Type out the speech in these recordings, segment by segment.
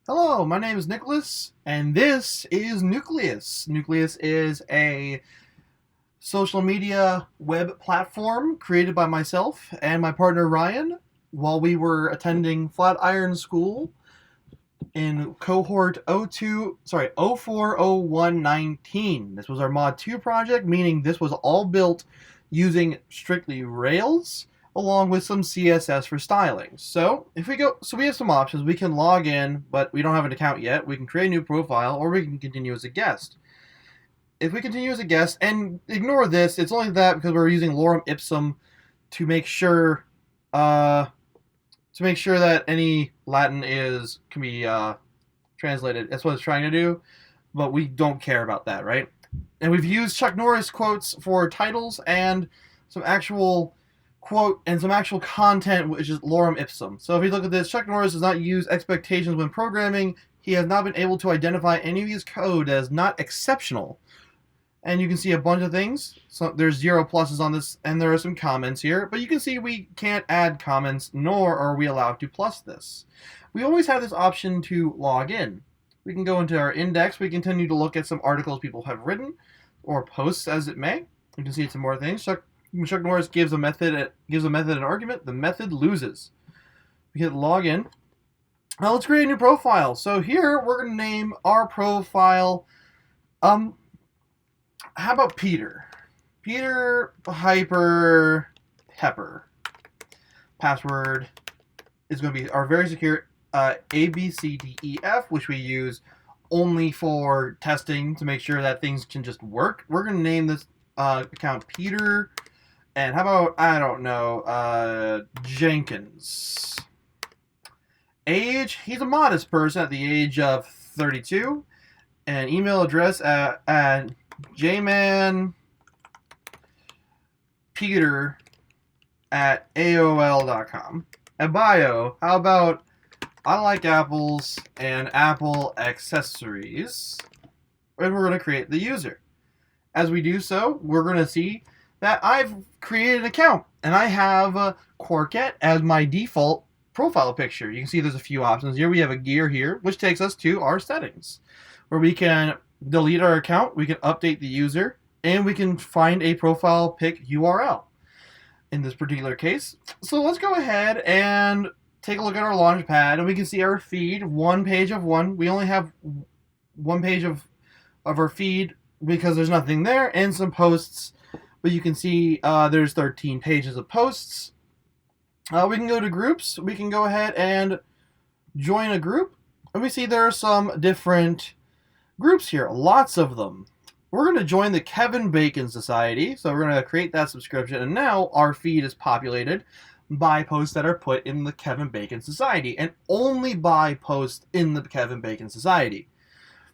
Hello, my name is Nicholas, and this is Nucleus. Nucleus is a social media web platform created by myself and my partner Ryan while we were attending Flatiron School in cohort 040119. This was our Mod 2 project, meaning this was all built using strictly Rails along with some CSS for styling. So we have some options. We can log in, but we don't have an account yet. We can create a new profile, or we can continue as a guest. If we continue as a guest, and ignore this, it's only that because we're using lorem ipsum to make sure that any Latin can be translated. That's what it's trying to do, but we don't care about that, right? And we've used Chuck Norris quotes for titles and some actual quote and some actual content, which is lorem ipsum. So if you look at this, Chuck Norris does not use expectations when programming. He has not been able to identify any of his code as not exceptional. And you can see a bunch of things. So there's 0 pluses on this, and there are some comments here. But you can see we can't add comments, nor are we allowed to plus this. We always have this option to log in. We can go into our index. We continue to look at some articles people have written, or posts as it may. You can see some more things. Chuck Norris gives a method an argument. The method loses. We hit login. Now let's create a new profile. So here we're going to name our profile. How about Peter? Peter Hyper Pepper. Password is going to be our very secure ABCDEF, which we use only for testing to make sure that things can just work. We're going to name this account Peter. And how about, I don't know, Jenkins. Age, he's a modest person at the age of 32. And email address at jmanpeter@aol.com. And bio, how about, I like apples and Apple accessories. And we're going to create the user. As we do so, we're going to see that I've created an account, and I have Quarket as my default profile picture. You can see there's a few options here. We have a gear here, which takes us to our settings, where we can delete our account, we can update the user, and we can find a profile pic URL in this particular case. So let's go ahead and take a look at our Launchpad, and we can see our feed, one page of one. We only have one page of our feed because there's nothing there, and some posts. But you can see there's 13 pages of posts. We can go to groups. We can go ahead and join a group. And we see there are some different groups here, lots of them. We're going to join the Kevin Bacon Society. So we're going to create that subscription. And now our feed is populated by posts that are put in the Kevin Bacon Society. And only by posts in the Kevin Bacon Society.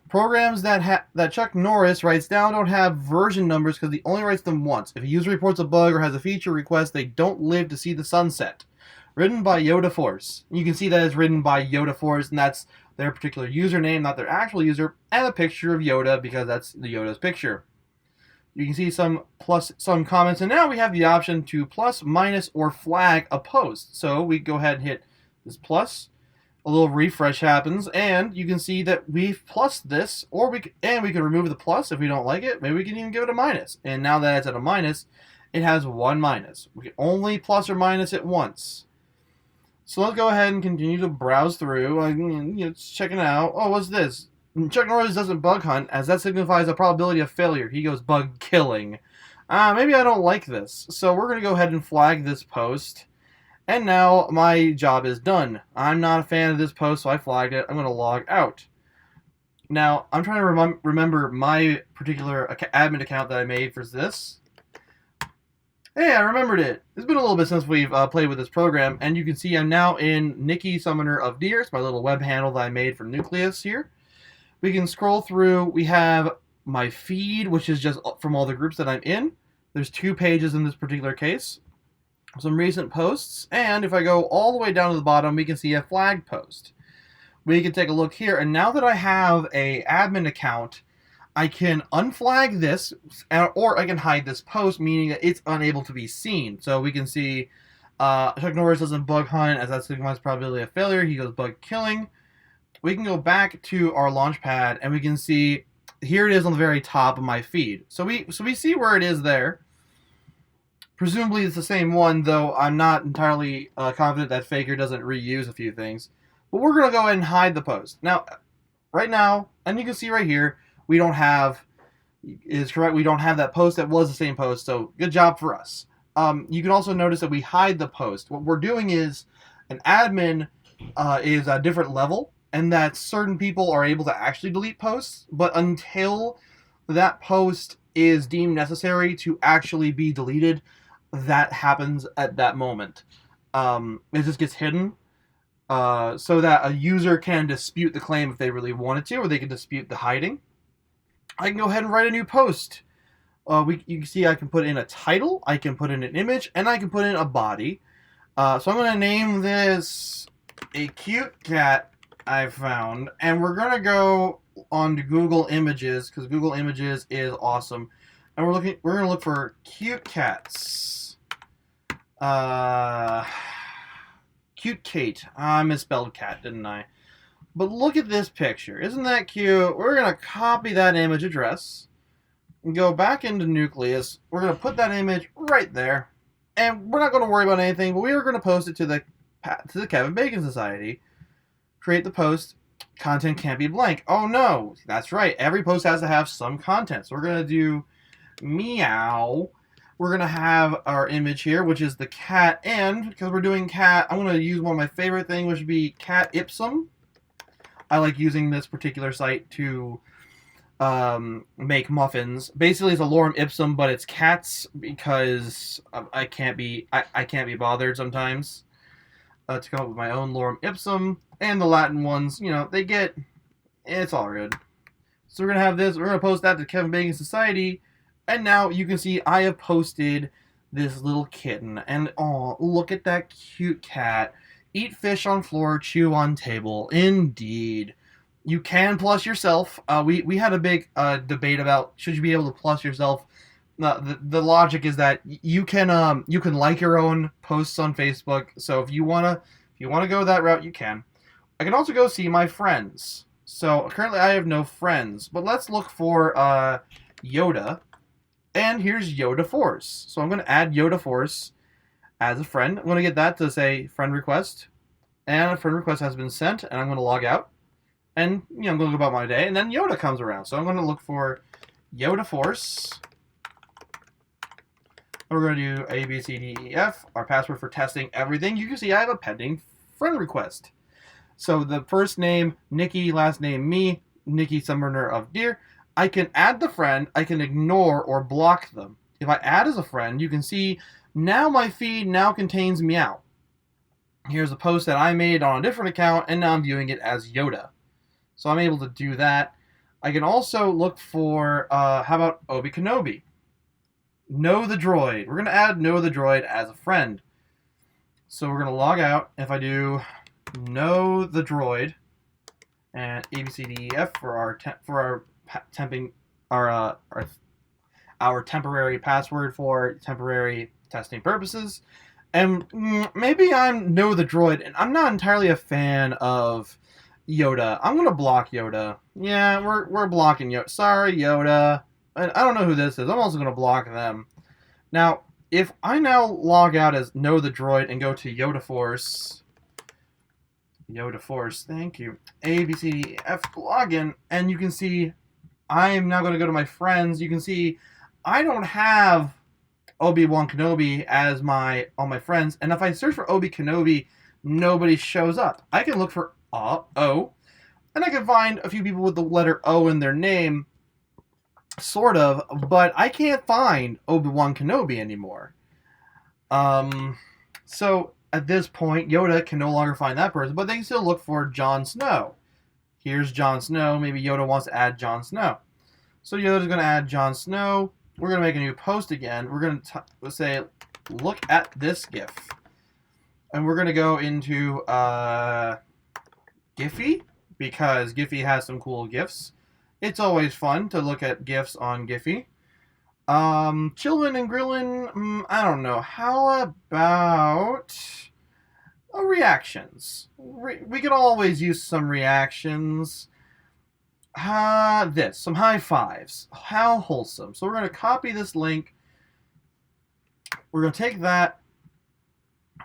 Programs that Chuck Norris writes down don't have version numbers because he only writes them once. If a user reports a bug or has a feature request, they don't live to see the sunset. Written by Yoda Force. You can see that it's written by Yoda Force, and that's their particular username, not their actual user, and a picture of Yoda because that's the Yoda's picture. You can see some comments, and now we have the option to plus, minus, or flag a post. So we go ahead and hit this plus. A little refresh happens, and you can see that we've plussed this, we can remove the plus if we don't like it. Maybe we can even give it a minus. And now that it's at a minus, it has one minus. We can only plus or minus it once. So let's go ahead and continue to browse through. It's checking out. Oh, what's this? Chuck Norris doesn't bug hunt, as that signifies a probability of failure. He goes bug killing. Maybe I don't like this. So we're going to go ahead and flag this post. And now my job is done. I'm not a fan of this post, so I flagged it. I'm going to log out. Now, I'm trying to remember my particular admin account that I made for this. Hey, I remembered it. It's been a little bit since we've played with this program, and you can see I'm now in Nikki Summoner of Deer. It's my little web handle that I made for Nucleus here. We can scroll through. We have my feed, which is just from all the groups that I'm in. There's 2 pages in this particular case. Some recent posts, and if I go all the way down to the bottom, we can see a flagged post. We can take a look here, and now that I have a admin account, I can unflag this, or I can hide this post, meaning that it's unable to be seen. So we can see Chuck Norris doesn't bug hunt, as that signifies probability of failure. He goes bug killing. we can go back to our Launchpad and we can see here it is on the very top of my feed. So we see where it is there. Presumably it's the same one, though I'm not entirely confident that Faker doesn't reuse a few things. But we're going to go ahead and hide the post. Now, right now, and you can see right here, we don't have, is correct, we don't have that post that was the same post, so good job for us. You can also notice that we hide the post. What we're doing is, an admin is a different level, and that certain people are able to actually delete posts, but until that post is deemed necessary to actually be deleted, that happens at that moment. It just gets hidden, so that a user can dispute the claim if they really wanted to, or they can dispute the hiding. I can go ahead and write a new post. You can see I can put in a title, I can put in an image, and I can put in a body. So I'm going to name this a cute cat I found, and we're going to go on to Google Images, because Google Images is awesome. And we're going to look for cute cats. Cute Kate. I misspelled cat, didn't I? But look at this picture. Isn't that cute? We're going to copy that image address and go back into Nucleus. We're going to put that image right there. And we're not going to worry about anything, but we are going to post it to the Kevin Bacon Society. Create the post. Content can't be blank. Oh no, that's right. Every post has to have some content. So we're going to do meow. We're going to have our image here, which is the cat, and because we're doing cat, I'm going to use one of my favorite things, which would be Cat Ipsum. I like using this particular site to make muffins. Basically, it's a lorem ipsum, but it's cats because I can't be bothered sometimes to come up with my own lorem ipsum. And the Latin ones, you know, it's all good. So we're gonna have this. We're gonna post that to Kevin Bacon Society, and now you can see I have posted this little kitten. And oh, look at that cute cat. Eat fish on floor, chew on table. Indeed. You can plus yourself. We had a big debate about should you be able to plus yourself. The logic is that you can like your own posts on Facebook. So if you wanna go that route, you can. I can also go see my friends. So currently I have no friends, but let's look for Yoda. And here's Yoda Force. So I'm going to add Yoda Force as a friend. I'm going to get that to say friend request. And a friend request has been sent, and I'm going to log out. And, you know, I'm going to go about my day, and then Yoda comes around. So I'm going to look for Yoda Force. We're going to do A, B, C, D, E, F, our password for testing everything. You can see I have a pending friend request. So the first name, Nikki, last name, me, Nikki, Summoner of Deer. I can add the friend, I can ignore or block them. If I add as a friend, you can see now my feed now contains meow. Here's a post that I made on a different account, and now I'm viewing it as Yoda. So I'm able to do that. I can also look for, how about Obi Kenobi? Know the Droid. We're going to add Know the Droid as a friend. So we're going to log out. If I do Know the Droid and ABCDEF for our temporary password for temporary testing purposes. And maybe I'm Know the Droid, and I'm not entirely a fan of Yoda. I'm gonna block Yoda. Yeah, we're blocking Yoda. Sorry, Yoda. And I don't know who this is. I'm also gonna block them. Now, if I now log out as Know the Droid and go to Yoda Force, thank you. A, B, C, D, E, F, login, and you can see I'm now going to go to my friends. You can see I don't have Obi-Wan Kenobi as all my friends, and if I search for Obi Kenobi, nobody shows up. I can look for O, and I can find a few people with the letter O in their name, sort of, but I can't find Obi-Wan Kenobi anymore. So at this point, Yoda can no longer find that person, but they can still look for Jon Snow. Here's Jon Snow. Maybe Yoda wants to add Jon Snow. So Yoda's going to add Jon Snow. We're going to make a new post again. We're going to say, look at this GIF. And we're going to go into Giphy, because Giphy has some cool GIFs. It's always fun to look at GIFs on Giphy. Chillin' and Grillin', I don't know. How about reactions. We can always use some reactions. Some high fives. How wholesome. So we're going to copy this link. We're going to take that.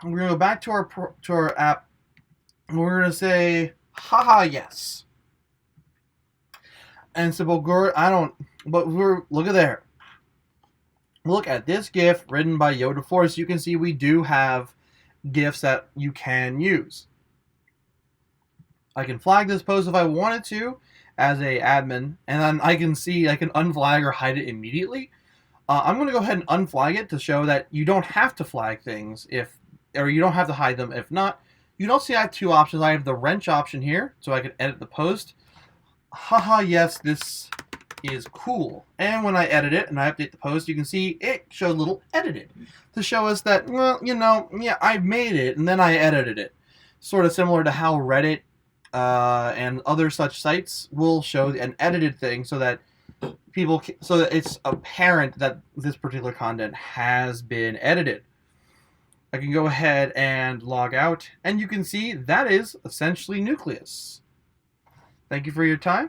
We're going to go back to our app. And we're going to say, haha, yes. And so, look at there. Look at this GIF written by Yoda Force. You can see we do have GIFs that you can use. I can flag this post if I wanted to as a admin, and then I can unflag or hide it immediately. I'm going to go ahead and unflag it to show that you don't have to flag things or you don't have to hide them. If not, you don't see I have two options. I have the wrench option here, so I can edit the post. Haha, yes, this is cool. And when I edit it and I update the post, you can see it showed a little edited to show us that, well, yeah, I made it and then I edited it. Sort of similar to how Reddit and other such sites will show an edited thing so that it's apparent that this particular content has been edited. I can go ahead and log out, and you can see that is essentially Nucleus. Thank you for your time.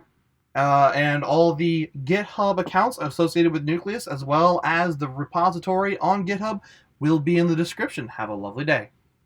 And all the GitHub accounts associated with Nucleus, as well as the repository on GitHub, will be in the description. Have a lovely day.